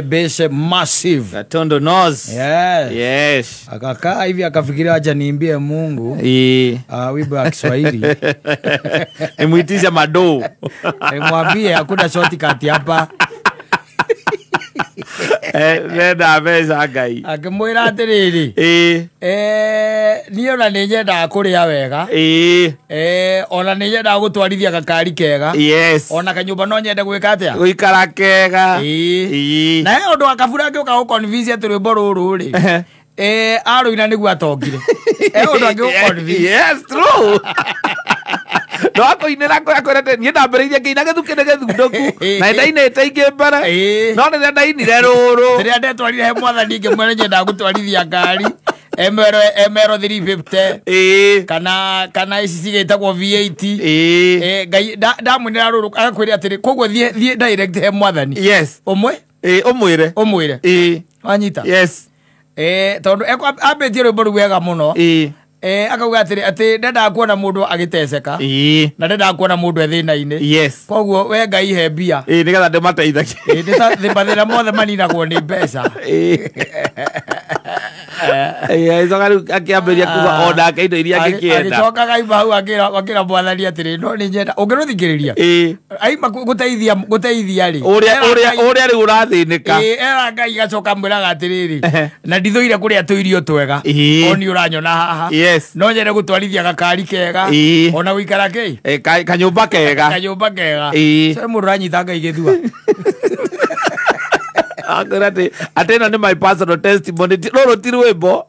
Base massive. Gatondo nose. Yes. Yes. Akakaa hivi akafikiria acha niimbie Mungu. Wimbo wa Kiswahili. Nimuitisha madoo. Mwambie hakuna shortcut hapa. Nenda meza ngai. Akimwira atiriri. Niyo na nĩnyenda kũrĩa wega. Ona nĩnyenda gũtwarithia gakari kega. Yes. Ona kanyũmba no nyende gwĩka atĩa? Gũikara kega. Na ũndũ wa kabura ngĩũka gũconvince atĩ rwĩmbo rũrũ rĩ. Arũina nĩguo atongire. Ũndũ angĩ gũconvince. Yes, true. No akoinera ko akorete nie ndambĩrĩirie nginya gĩthukĩ gĩthundoku na ndainĩte ingĩ mbere no nĩ ndainire rũrũ rĩrĩa ndetwarire he mwathani ngĩmwĩra nyenda gũtwarithia ngari emero 350 kana ici cigĩtagwo V8 ngai ndamwĩnĩra rũrũ agakwĩra atĩrĩ koguo thiĩ direct he mwathani yes ũmwĩre wanyita yes tondũ ambĩtie rwĩmbo rũu wega mũno akauga atĩ ndendaga kuona mũndũ agĩteceka na ndendaga kuona mũndũ ethĩna-inĩ yes koguo we ngai he mbia nĩgetha ndĩmateithagie mathĩna mothe maninagwo nĩ mbeca icoka rĩu akĩambĩria kuga onake indo iria angĩkĩenda agĩcoka gaima hau akĩra mwathani atĩrĩ no nĩ nyenda ũngĩrũthikĩrĩria aima gũteithia rĩ ũrĩa rĩu ũrathĩnĩka era ngai gacoka mwĩraga atĩrĩrĩ na ndithũire kũrĩa tũirio twega oni ũranyona haha no nyende gũtwarithia gakari kega ona gũikara kanyũmba kega so mũndũ ũranyita ngai gĩthua atena nĩ my personal testimony rũrũ ti rwĩmbo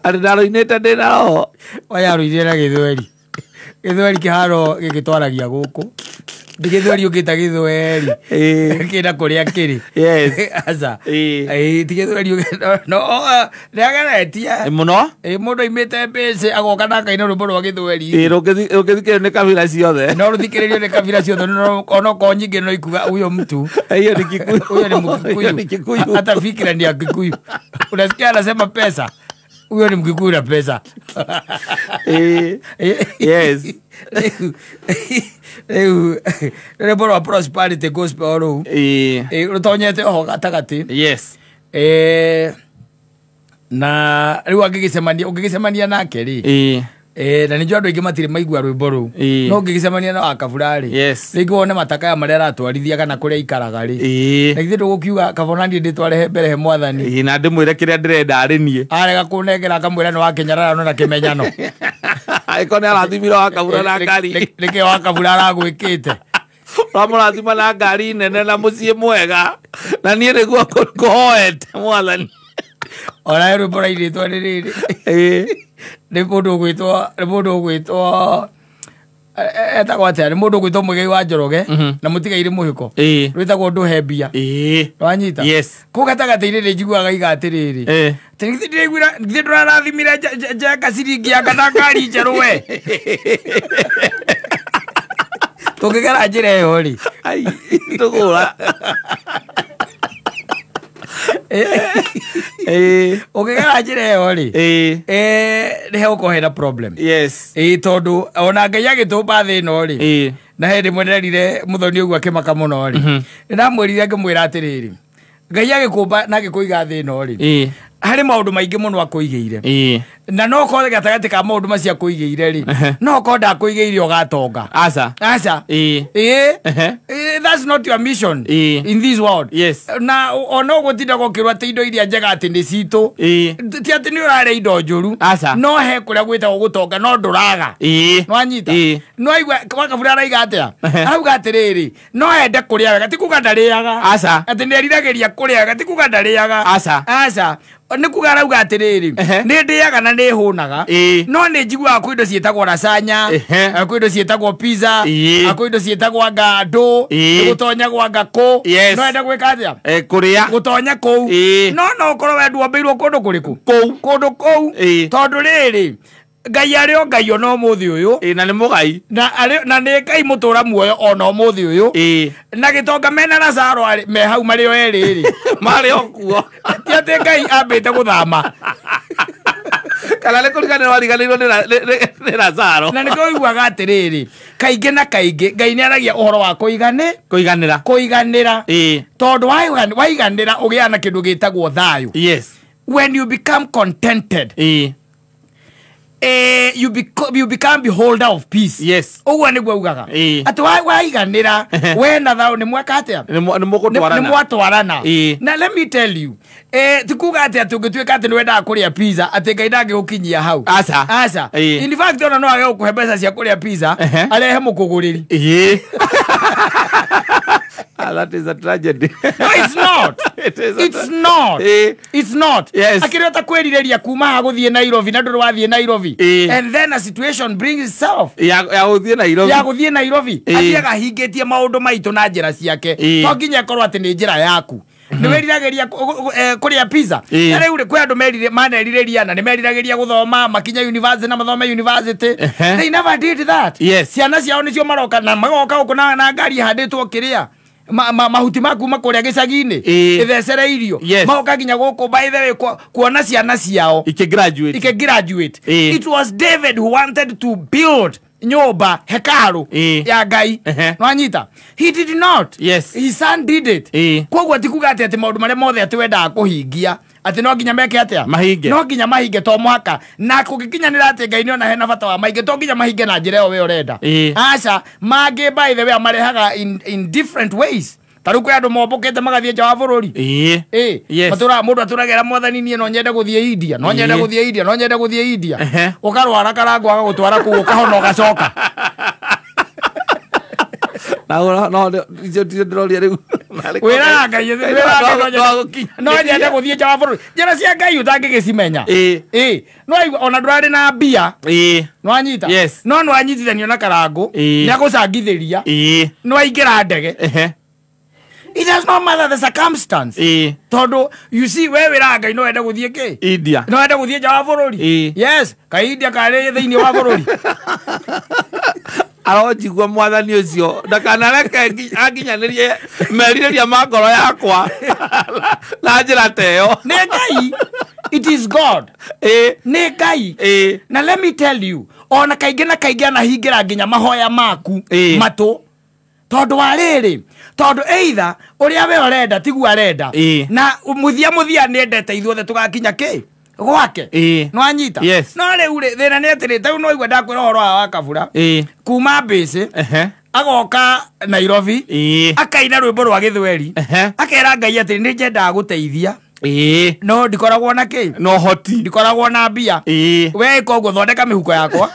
atĩ ndarũinĩte ndĩna roho wayarũinire na gĩthweri kĩharo gĩgĩtwaragia gũkũ gĩthweri ũkĩta gĩthweri kĩna kũrĩa kĩrĩ aca ti gĩthweri no nĩageretie mũno mũndũ aimĩte mbĩci agoka na akaina rwĩmbo rwa gĩthweri rũgĩthikĩrĩrio nĩ kabira ciothe no rũthikĩrĩrio nĩ kabira ciothe ona ko nyingĩ no ikuga huyo mtu hiyo ni Kikuyu huyo ni Mkikuyu hata fikira ni ya Kikuyu unasikia anasema pesa huyo ni Mkikuyu na pesa yes rwĩmbo rwa prosperity gospel rũu rũtonyete ho gatagatĩ yes na rĩu ũngĩgĩcemania nake rĩ na nĩnjũ andũ aingĩ matirĩ maigua rwĩmbo rũu no ũngĩgĩcemania na Wakabura rĩ rĩngĩ wone matakaya marĩa aratwarithia kana kũrĩa aikaraga rĩ na githĩ ndũgũkiuga kabona niĩ ndĩtware mbere he mwathani na ndĩmwĩre kĩrĩa ndĩrenda arĩ niĩ arega kũnengera akamwĩra nĩ wakenyarara na kĩmenyano aĩko nĩ arathimira Wakabura na ngari nĩkĩ Wakabura aragwĩkĩte ũramũrathima na ngari nene na mũciĩ mwega na niĩ nĩguo kũhoete mwathani ona rwĩmbo rairĩtwo nĩ rĩrĩ nĩ mũndũ ũgwĩtwo etagwo atĩa nĩ mũndũ ũgwĩtwo Mũigai wa Njoroge na mũtigaire mũhĩko rwĩtagwo ndũhe mbia wanyita kũu gatagatĩ-inĩ nĩ njiguaga iga atĩrĩrĩ githĩ ndũrarathimire Njenga ciringi ya kana ngari njerũ we tũngĩgera njĩra ĩyo rĩ tũgũra ũngĩgera njĩra ĩyo rĩ nĩ hegũkorwo hena problem tondũ ona Ngai agĩtũmba thĩ ĩno rĩ na he ndĩmwe nderire mũthoni ũguo akĩmaka mũno rĩ nĩndamwĩrire ngĩmwĩra atĩrĩrĩ Ngai agĩkũmba na agĩkũiga thĩ ĩno rĩ harĩ maũndũ maingĩ mũno akũigĩire na no korwo gatagatĩ ka maũndũ macio akũigĩire rĩ no korwo ndakũigĩire ũgatonga aca that's not your mission in this world na ona ũgũtinda gũkĩrwo atĩ indo iria njega atĩ nĩ citũ ti atĩ nĩ ũrarĩa indo njũru no he kũrĩa gwĩtagwo gũtonga no ndũraga nwanyita no aigua Wakabura araiga atĩa arauga atĩrĩrĩ no ende kũrĩa wega ti kuga ndarĩaga atĩ nĩ eriragĩria kũrĩa wega ti kuga ndarĩaga aca nĩ kuga arauga atĩrĩrĩ nĩ ndĩaga na nĩ hũnaga no nĩ njiguaga kwĩ indo ciĩtagwo racanya kwĩ indo ciĩtagwo pizza kwĩ indo ciĩtagwo ngandũ nĩ gũtonyagwo ngakũ no ende gwĩka atĩa kũrĩa gũtonya kũu no ũkorwo we nduombĩirwo kũndũ kũrĩkũ kũndũ kũu tondũ rĩrĩ Ngai arĩ o Ngai ona ũmũthĩ ũyũ na nĩ mũgai na nĩ Ngai mũtũra muoyo ona ũmũthĩ ũyũ na gĩtonga mena Lazaro me hau marĩ o erĩ rĩ marĩ o kuo ti atĩ Ngai ambĩte gũthama kana nä kå riganä wariganä nä Lazaro na nä kå iguaga atä rä rä kaingä na kaingä Ngai nä aragia å horo wa kå iganä ra tondå waiganä ra å gä a na kä ndå gä tagwo thayå. When you become contented, you become beholder of peace. Ogwa niguo ugaga ati waiganira we na thao ni mwaka atia ni mwatwarana. Na let me tell you tikuga ati tungituika ati nwenda kuria pizza ati Ngai ndangi gukinyia hau asa in fact ona no age gukuhe mbeca cia kuria pizza arehe mukuguriri. That is a tragedy. No, it's not. It's not. Akireta kwerireria kuma ha guthie Nairobi na nduru wathie Nairobi and then a situation brings itself ya guthie Nairobi atiaga hingitie maundu maitu na njira ciake to nginya korwo ati ni njira yaku ni werirageria kuria pizza na riu kwe andu maneririria na ni merirageria guthoma makinya university na mathome university. They never did that. Ciana ciao nicio maroka na magoka ukuna na ngari handitwo kiria mahuti maku makuria gicagi-ini ithecere irio magoka nginya guku by the way kuona ciana ciao graduate. It was David who wanted to build nyumba hekalu ya Ngai nwanyita. He did not. His son did it. Koguo tikuga ati maundu maria mothe ati wendaga kuhingia ati no nginya meke atia no nginya mahinge to mwaka na kugikinyanira ati Ngai ni ona hena bata wa mahinge to nginya mahinge na njira yo we urenda aca mange by the way amarehaga in different ways. Taru kwa andu mobokete magathie nja wa bururi matura mundu aturagera mwathani nie no nyende guthie India no nyende guthie India ukarwara karangu agagutwara ku ukahona ugacoka no ndiroria riu wira Ngai no nyende guthie nja wa bururi njira cia Ngai utangigicimenya no ona ndurari na mbia no anyita no anyitithanio na karangu ni agucangithiria no aingira ndege. It does not matter the circumstance. Todo, you see, where we are, no enda guthie ki India. No enda guthie nja wa bururi. Yes, ka India kare thiini wa bururi. Arojigwa mwathani ucio ndakanareke aginyanirie meririria mangoro yakwa na njira teyo ne Ngai. It is God. Ne Ngai. Na let me tell you, ona kaingi na hingira nginya mahoya maku matu tondu wa riri tondu either uria we urenda tigu arenda na muthia ni endete ithuothe tugakinya ki gwake no anyita no riu thina ni atiri tau no igwa ndakwira horo wa kabura kuma mbese agoka Nairobi akaina rwimbo rwa githweri akera Ngai atiri ni njenda guteithia no ndikoragwo na ki no hoti ndikoragwo na mbia we koguo thondeka mihuko yakwa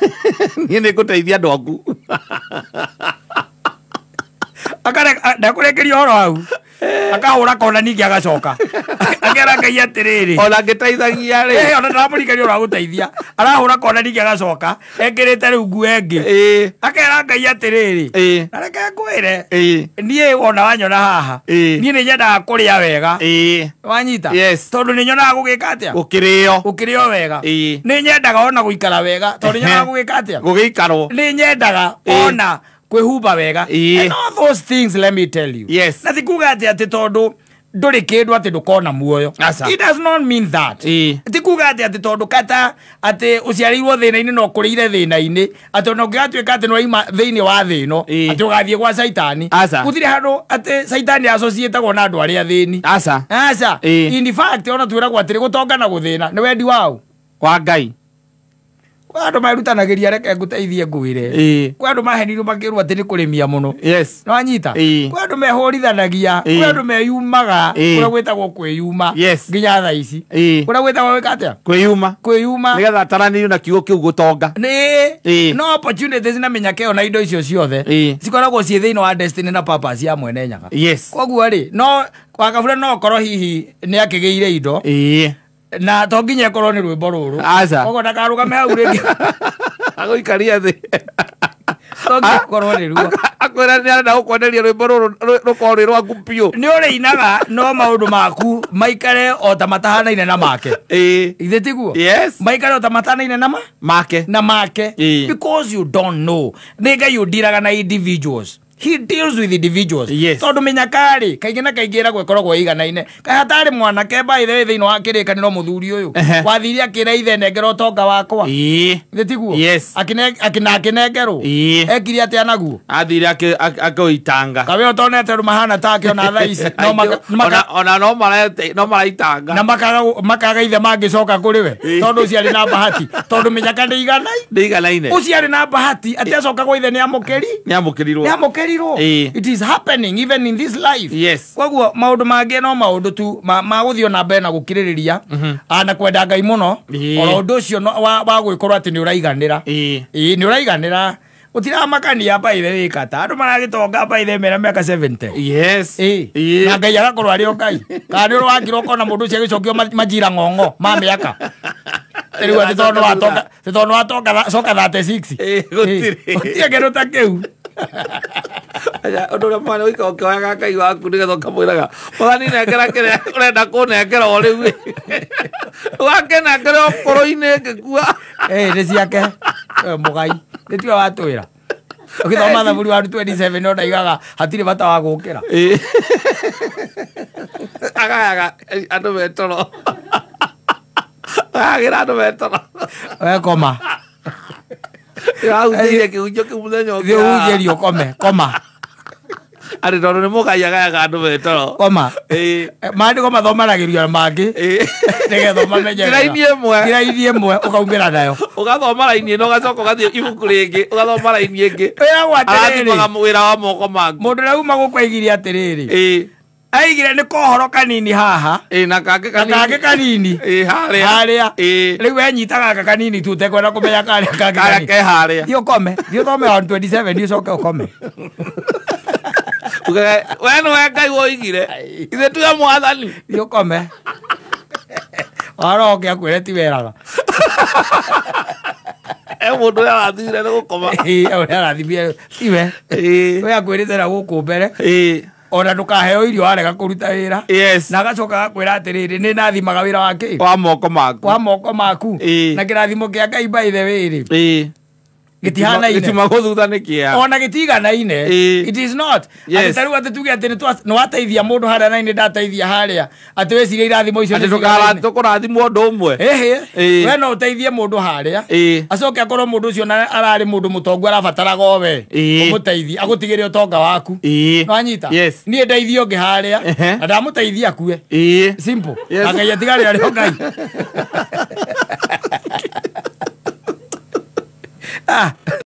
ni guteithia andu aku akare ndakurekeria horo hau akahura kona ningi agacoka akera Ngai atiriri ona ngiteithagia ri ona ndamurikeria ora guteithia arahura kona ningi agacoka ekirite riu nguo engi akera Ngai atiriri areke ngwire nie ona wanyona haha nie ni nyendaga kuria wega wanyita tondu ni nyonaga gugika atia ukirio wega ni nyendaga ona guikara wega tondu nyonaga gugika atia gugiikarwo ni nyendaga ona kwehumba wega and all those things. Let me tell you, na tikuga ati tondu nduri kindu ati ndukona muoyo. It does not mean that. Tikuga ati tondu kata ati uciarirwo thina-ini no kurire thina-ini ati no ngiatuika ati no ima thiini wa thino ati ugathie gwa Saitani guthire handu ati Saitani associate-agwo na andu aria thini aca in fact ona twiragwo atiri gutonga na guthina ni wendi wao wa Ngai. Andu marutanagiria reke nguteithie ngwire kwa andu mahenirio makirwo ati ni kurimia muno no anyita kwa andu mehorithanagia kwa andu meyumaga kuria gwetagwo kwiyuma nginya thaa ici kuria gwetagwo wikatia kwiyuma nigetha taranio na kiugo kiu gutonga no opportunities na menyakeo na indo icio ciothe cikoragwo cie thiini wa destiny na purpose ya mwene nyaga koguo ri no wakabura no korwo hihi ni akigeire indo na to nginya korwo ni rwimbo ruru koguo ndakarugame hau ringi agoikaria thi to nginya korwo ni ruo akwira ni arenda gukwenderia rwimbo ruru rukori rwaku piu ni urinaga no maundu maku maikare o ta matahanaine na make ithe tiguo maikare o ta matahanaine na make because you don't know nega you diraga na individuals he deals with individuals. Yes. Tondu menyakari kaingĩ na kaingĩ ĩragwo ĩkoragwo ĩiganaine. Kaĩ hatarĩ mwanake by the way thĩinĩ wa kĩrĩkanĩro mũthuri ũyũ wathiria akĩra ithe nengera ũtonga wakwa. Tiguo? Yes. Akĩnengerwo. Ekire atĩa naguo? Athire akĩũitanga. Kawe ũtonete rũ mahana take ona thaa ici. Ona no maraitanga. Na makaga ithe mangĩcoka kũrĩ we. Tondu ũcio arĩ na bahati. Tondu menyaka ndĩiganaine. Ũcio arĩ na bahati atĩ acokagwo ithe nĩamũkĩrirwo. It is happening even in this life. Yes. Koguo maundu mangĩ no maundu tu magũthio na mbere na gũkirĩrĩria na kwenda Ngai mũno. Oro ũndũ ũcio wa gwĩkorwo atĩ nĩ ũraiganĩra. Nĩ ũraiganĩra. Utiramakania by the way kata andu maragitonga by the mera miaka 70. Yes. Na Ngai agakorwo ari o Ngai. Kana uri wakiro kona mundu ucio agicokio majira ng'ong'o ma miaka. Teriu ati tono watonga soka 36. Gutire kĩndũ ta kĩu. Ũndũ ũrĩa mwana ũika ũkĩoyaga Ngai waku nĩgetha ũkamwĩraga mwathani nengera kĩrĩa ũrenda kũnengera o rĩu ũgakenengera ũkũrũ-inĩ ngĩkua. Nĩ ciake mũgai nĩtiwe watwĩra ũgĩthoma thaburi wa 27 no ndaigaga hatirĩ bata wa gũkĩra agayaga andũ betoro agagĩra andũ betoro koma ahunjĩirie kĩhunjio kĩu mũthenya ũngĩ ũhunjĩrio koma arĩ tondũ nĩ mũgai agayaga andũ betoro koma maandĩko mathomanagĩrio mangĩ nĩgetha mamenye raini ĩmwe ũkaumĩra nayo ũgathoma raini ĩno ũgacoka ũgathiĩ ibuku rĩngĩ ũgathoma raini ĩngĩ arathimaga wĩra wa moko maku. Mũndũ ũrĩa uma gũkũ aigire atĩrĩrĩ aigire nĩ kohoro kanini haha na kangĩ kanini harĩa rĩu wenyitaga gaka kanini tu ũtekwenda kũmenya karĩa kangĩ ke harĩa thiĩ ũkome thiĩ ũthome on 27 thiĩ ũcoke ũkome. We nĩwe Ngai woigire ithe tuge mwathani thiĩ ũkome waroke akwĩre ti weraga mũndũ ũrĩa arathire nĩ gũkoma ũrĩa arathimire tiwe we akwĩrĩte na gũkũ mbere ona ndũkaheo irio warega kũruta wĩra na agacoka agakwĩra atĩrĩrĩ nĩ nathimaga wĩra wake wa moko maku na kĩrathimo kĩa Ngai by the way rĩ gĩtimagũthutha nĩ kĩa ona gĩtiganaine. It is not atĩ rĩu atĩ tuge atĩ nĩ wateithia mũndũ harĩa na nĩ ndateithia harĩa atĩ weciria irathimo icio tũkũrathimwo ũndũ ũmwe. We no ũteithie mũndũ harĩa acoke akorwo mũndũ ũcio ararĩ mũndũ mũtongu arabataraga o we ũmũteithie agũtigĩre ũtonga waku nwanyita niĩ ndeithie ũngĩ harĩa na ndamũteithia akue simple na Ngai atigarĩra rĩo Ngai.